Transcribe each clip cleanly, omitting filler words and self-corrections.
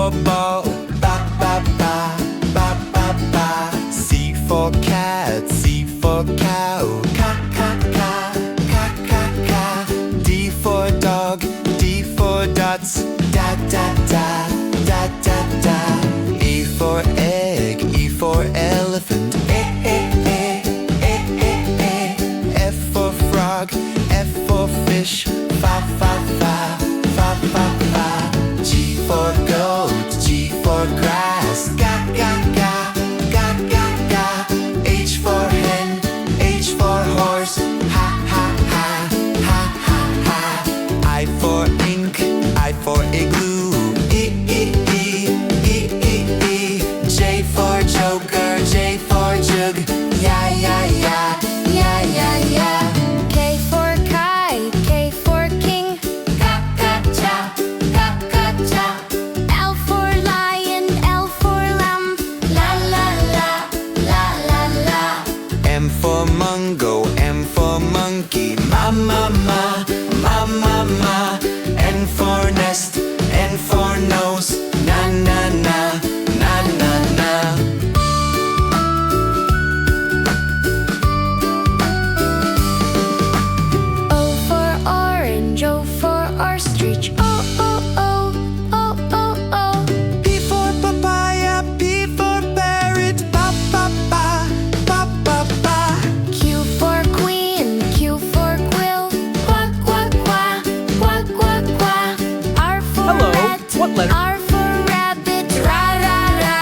for ball, ba ba ba, ba ba ba. C for cat, C for cow, ca ca ca, ca ca ca. D for dog, D for dots, da da da, da da da. E for egg, E for elephant, eh eh eh, eh eh eh. F for frog, F for fish, fa fa fa, fa fa fa. G for goat, G for grass, ga ga ga, ga ga ga. H for hen, H for horse, ha ha ha, ha ha ha. I for ink, I for igloo, e e e, e e e. J for joker, J for jug, ya ya ya, ya ya ya. K for kite, K for king, Ka ka cha, ka ka cha. L for lion, L for lamb, La la la, la la la. M for mungo, M for monkey, ma ma ma, ma ma ma. N for nest, N for nose, na na na, na na na. O for orange, O for ostrich, O O O, O O O. P for papaya, P for parrot, ba ba ba, ba ba ba. Q for queen, Q for quill, quack quack quack, quack quack quack. R for Hello, rat, what letter? R for rabbit, ra ra ra,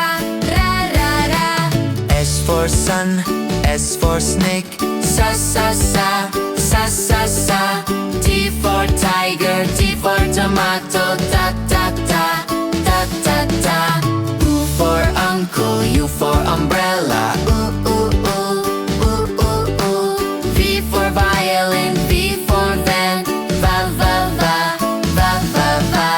ra ra ra. S for sun, S for snake, sa sa sa, sa sa sa. T for tiger, T for tomato, da da da, da da da. U for uncle, U for umbrella, ooh ooh ooh, ooh ooh ooh. V for violin, V for van, va va va, va va va.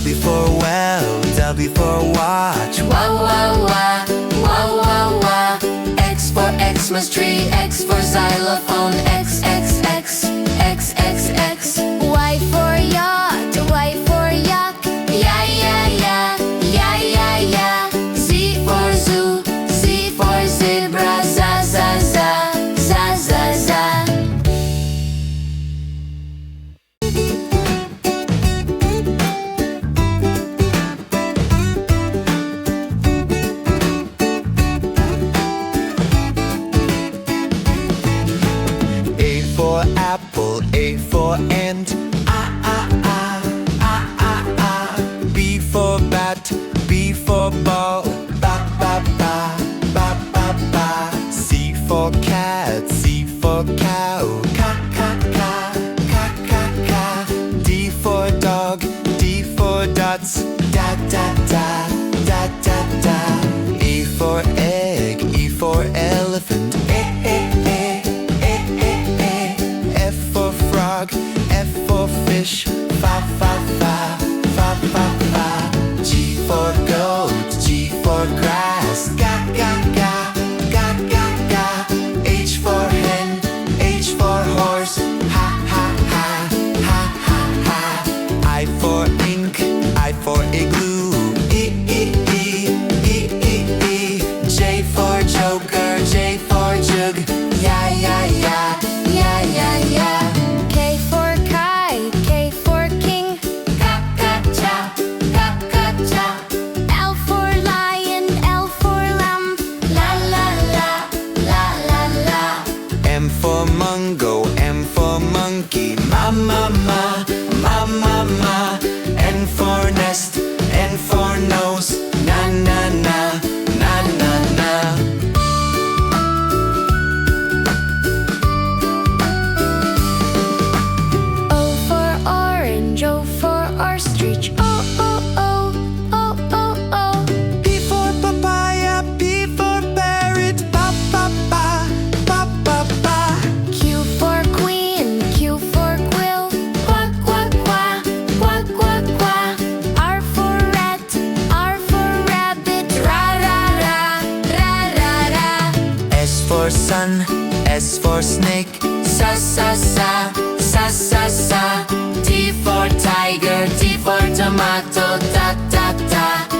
W for well, W for watch, wah wah wah, wah wah wah. X for Xmas tree, X for xylophone, X X X, X X X. Y for yacht, Y for yak, Ya ya ya, ya ya ya. Z for zoo, Z for zebra, za za za, za za za. A for apple, A for ant, ah ah ah, ah ah ah. B for bat, B for ball, ba ba ba, ba ba ba. C for cat, C for cow, ca ca ca, ca ca ca. D for dog, D for dots, da da da, da da da. E for egg, E for elephant, eh eh eh, eh eh eh. F for frog, F for fish, fa fa fa, fa fa fa. G for goat, G for grass, ga ga ga, ga ga ga. H for hen, H for horse, ha ha ha, ha ha ha. I for ink, I for igloo, e e e, e e e. J for joker, J for jug, ya ya ya, ya ya ya. K for kite, K for king, Ka ka cha, ka ka cha. L for lion, L for lamb, La la la, la la la. M for mungo, M for monkey, ma ma ma, ma ma ma. N for nest, N for nose, na na na, na na na. O for orange, O for ostrich, O O O, O O O. P for papaya, P for parrot, ba ba ba, ba ba ba. Q for queen, Q for quill, quack quack quack, quack quack quack. R for rat, R for rabbit, ra ra ra, ra ra ra. S for sun, S for snake, sa sa sa, sa sa sa. T for tiger, T for tomato, da da da.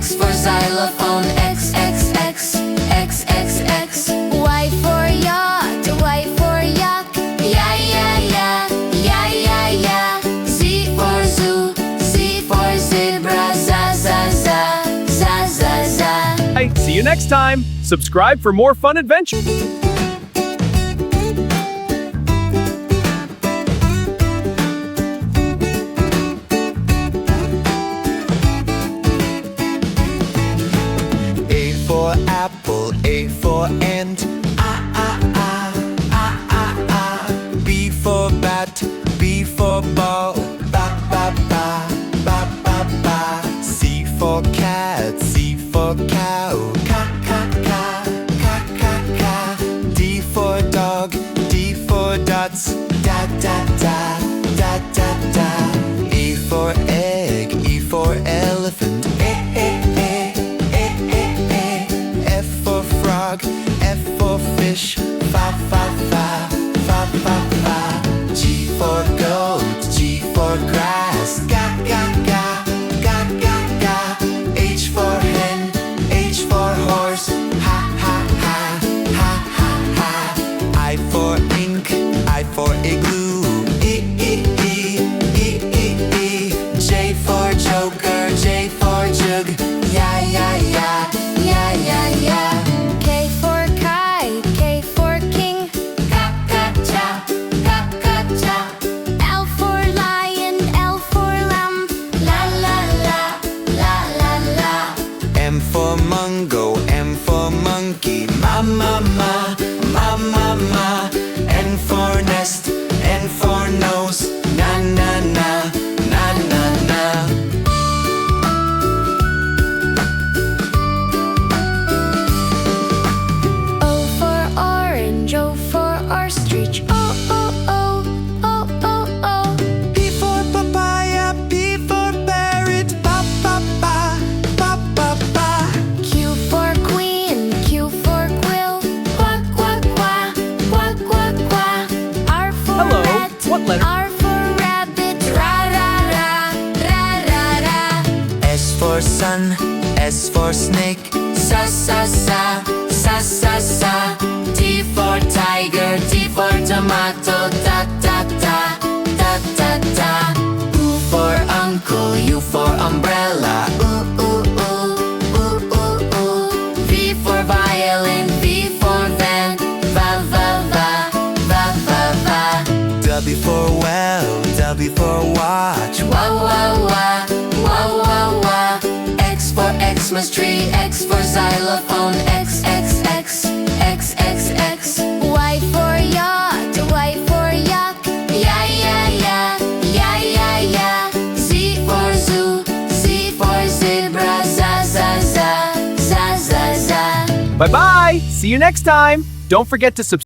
X for xylophone, X, X, X, X, X, X. Y for yacht, Y for yak, yeah, yeah, yeah, yeah, yeah, yeah. Z for zoo, Z for zebra, za, za, za, za, za, za. Bye. See you next time. Subscribe for more fun adventures. A for apple, A for ant. B for bat, B for ball. Ba ba ba, ba ba ba. C for cat, C for cow. Ka ka ka, ka ka ka. D for dog, D for dots. Da da da, da da da. E for egg, E for elephant. F for frog, F for fish. Fa fa fa, fa fa fa. G for goat, G for grass. Ga ga ga, ga ga ga. H for hen, H for horse. Ha ha ha, ha ha ha. I for ink, I for igloo. E e e, e e e. J for joker, J for jug. Yeah yeah yeah, yeah yeah yeah. K for kite, K for king, ka ka cha, ka ka cha. L for lion, L for lamb, la la la, la la la. M for mungo, M for monkey. Ma ma ma, ma ma ma. N for nest, N for nose. Na na na, na na na. O for orange, O for ostrich, O O O, O O O. P for papaya, P for parrot. Ba ba ba, ba ba ba. Q for queen, Q for quill, quack quack quack, quack quack quack. R for Hello, rat, what letter? R for rabbit, ra ra ra, ra ra ra. S for sun, S for snake. Sa sa sa, sa sa sa. T for tiger, T for tomato. Da da da, da da da. U for uncle, U for umbrella. Ooh ooh ooh, ooh ooh ooh. V for violin, V for van. Va va va, va va va. W for well, W for watch. Wah wah wah, wah wah wah. X for Xmas tree, X for xylophone. X X X, X X X. Y for yacht, Y for yak, Yeah yeah yeah, yeah yeah yeah. Z for zoo, Z for zebra. Za za za, za za za. Bye bye. See you next time. Don't forget to subscribe.